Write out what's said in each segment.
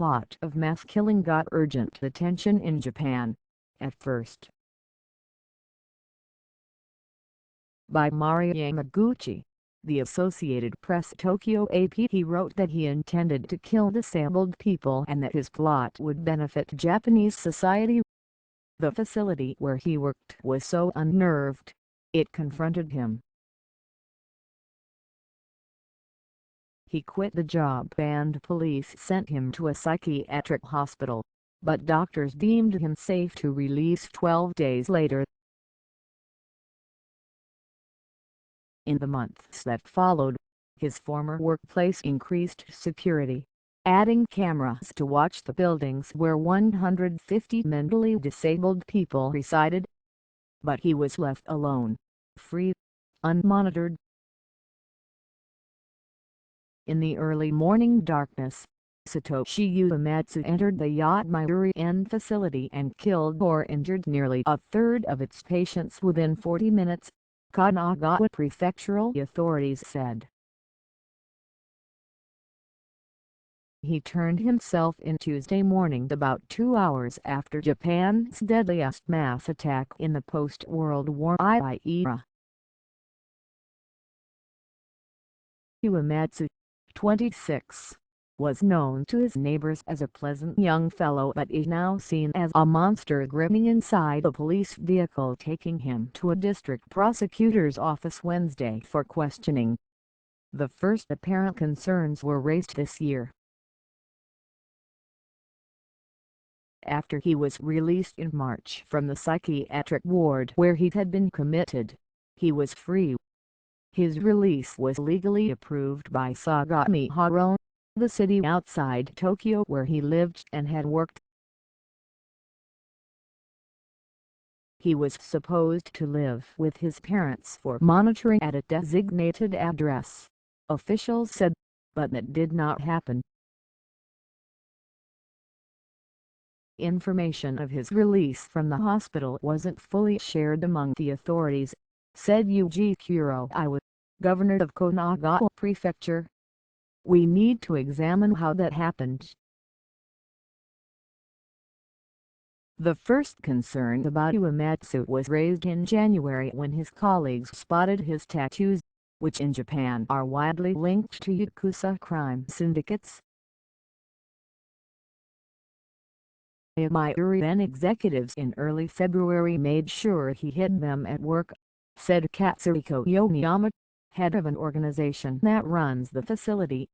plot of mass killing got urgent attention in Japan, at first. By Mari Yamaguchi, the Associated Press Tokyo AP, he wrote that he intended to kill disabled people and that his plot would benefit Japanese society. The facility where he worked was so unnerved, it confronted him. He quit the job and police sent him to a psychiatric hospital, but doctors deemed him safe to release 12 days later. In the months that followed, his former workplace increased security, adding cameras to watch the buildings where 150 mentally disabled people resided. But he was left alone, free, unmonitored. In the early morning darkness, Satoshi Uematsu entered the Yamayuri-en facility and killed or injured nearly a third of its patients within 40 minutes, Kanagawa prefectural authorities said. He turned himself in Tuesday morning about 2 hours after Japan's deadliest mass attack in the post-World War I era. Uematsu, 26, was known to his neighbors as a pleasant young fellow but is now seen as a monster grinning inside a police vehicle taking him to a district prosecutor's office Wednesday for questioning. The first apparent concerns were raised this year. After he was released in March from the psychiatric ward where he had been committed, he was free. His release was legally approved by Sagamihara, the city outside Tokyo where he lived and had worked. He was supposed to live with his parents for monitoring at a designated address, officials said, but that did not happen. Information of his release from the hospital wasn't fully shared among the authorities, said Yuji Kuroiwa, governor of Kanagawa prefecture. We need to examine how that happened. The first concern about Uematsu was raised in January when his colleagues spotted his tattoos, which in Japan are widely linked to yakuza crime syndicates. Yamayuri-en executives in early February made sure he hid them at work, said Katsuhiko Yoneyama, head of an organization that runs the facility.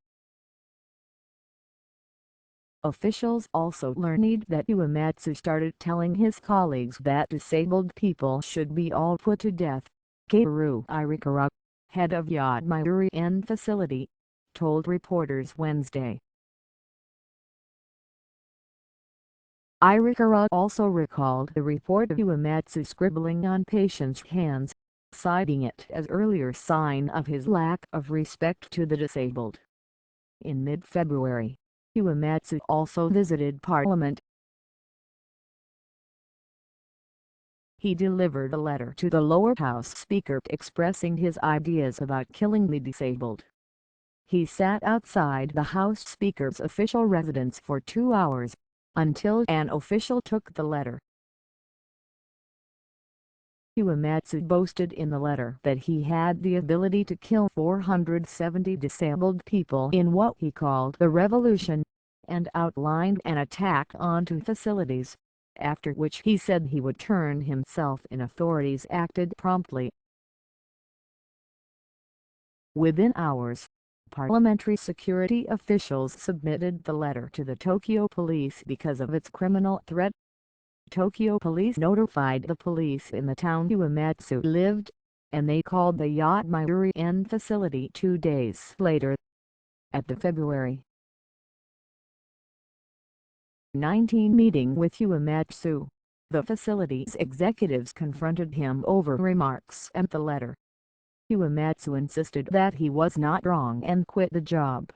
Officials also learned that Uematsu started telling his colleagues that disabled people should be all put to death. Kaoru Irikura, head of Yamayuri-en facility, told reporters Wednesday. Irikura also recalled the report of Uematsu scribbling on patients' hands, citing it as earlier sign of his lack of respect to the disabled. In mid-February, Uematsu also visited Parliament. He delivered a letter to the lower house speaker expressing his ideas about killing the disabled. He sat outside the House Speaker's official residence for 2 hours, until an official took the letter. Uematsu boasted in the letter that he had the ability to kill 470 disabled people in what he called the revolution, and outlined an attack onto facilities, after which he said he would turn himself in. Authorities acted promptly. Within hours, parliamentary security officials submitted the letter to the Tokyo police because of its criminal threat. Tokyo police notified the police in the town Uematsu lived, and they called the Yamayuri-en facility 2 days later. At the February 19 meeting with Uematsu, the facility's executives confronted him over remarks and the letter. Uematsu insisted that he was not wrong and quit the job.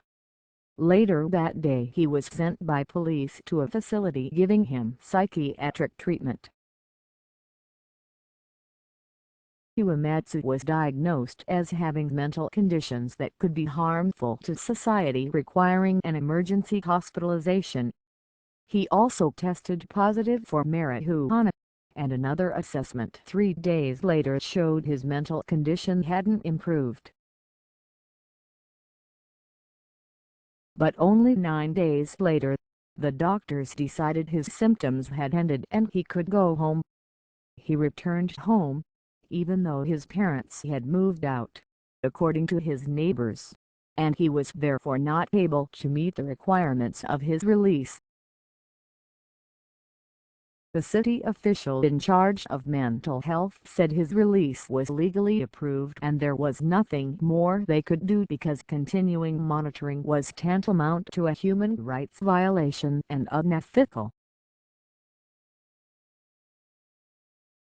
Later that day he was sent by police to a facility giving him psychiatric treatment. Uematsu was diagnosed as having mental conditions that could be harmful to society requiring an emergency hospitalization, He also tested positive for marijuana, and another assessment 3 days later showed his mental condition hadn't improved. But only 9 days later, the doctors decided his symptoms had ended and he could go home. He returned home, even though his parents had moved out, according to his neighbors, and he was therefore not able to meet the requirements of his release. The city official in charge of mental health said his release was legally approved and there was nothing more they could do because continuing monitoring was tantamount to a human rights violation and unethical.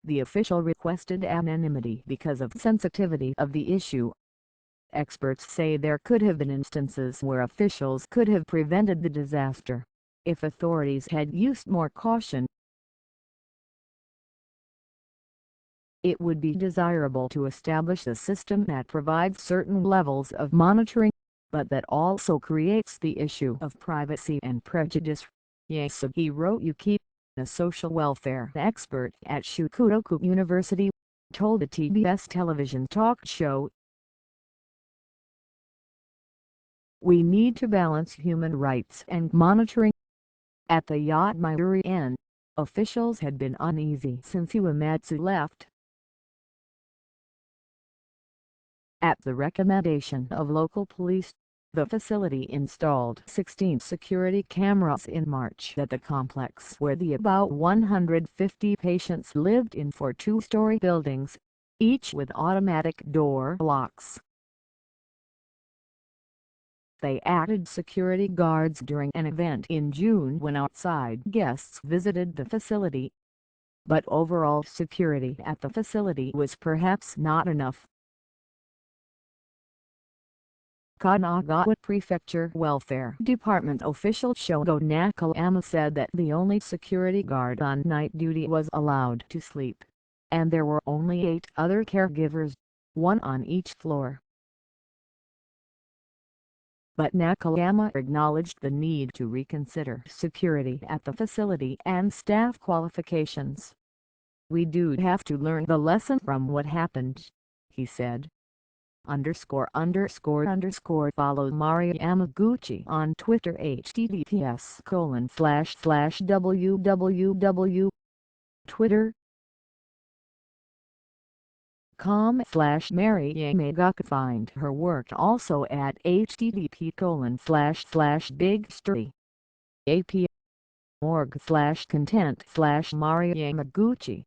The official requested anonymity because of sensitivity of the issue. Experts say there could have been instances where officials could have prevented the disaster if authorities had used more caution. It would be desirable to establish a system that provides certain levels of monitoring, but that also creates the issue of privacy and prejudice. Yasuhiro Yuki, a social welfare expert at Shukutoku University, told the TBS television talk show, "We need to balance human rights and monitoring." At the Yamayuri-en, officials had been uneasy since Uematsu left. At the recommendation of local police, the facility installed 16 security cameras in March at the complex where the about 150 patients lived in 4 two-story buildings, each with automatic door locks. They added security guards during an event in June when outside guests visited the facility. But overall security at the facility was perhaps not enough. Kanagawa Prefecture Welfare Department official Shogo Nakayama said that the only security guard on night duty was allowed to sleep, and there were only 8 other caregivers, 1 on each floor. But Nakayama acknowledged the need to reconsider security at the facility and staff qualifications. "We do have to learn the lesson from what happened," he said. Follow Mari Yamaguchi on Twitter https://www. Twitter .com/Mari Yamaguchi. Find her work also at http://bigstory. ap.org/content/Mari Yamaguchi.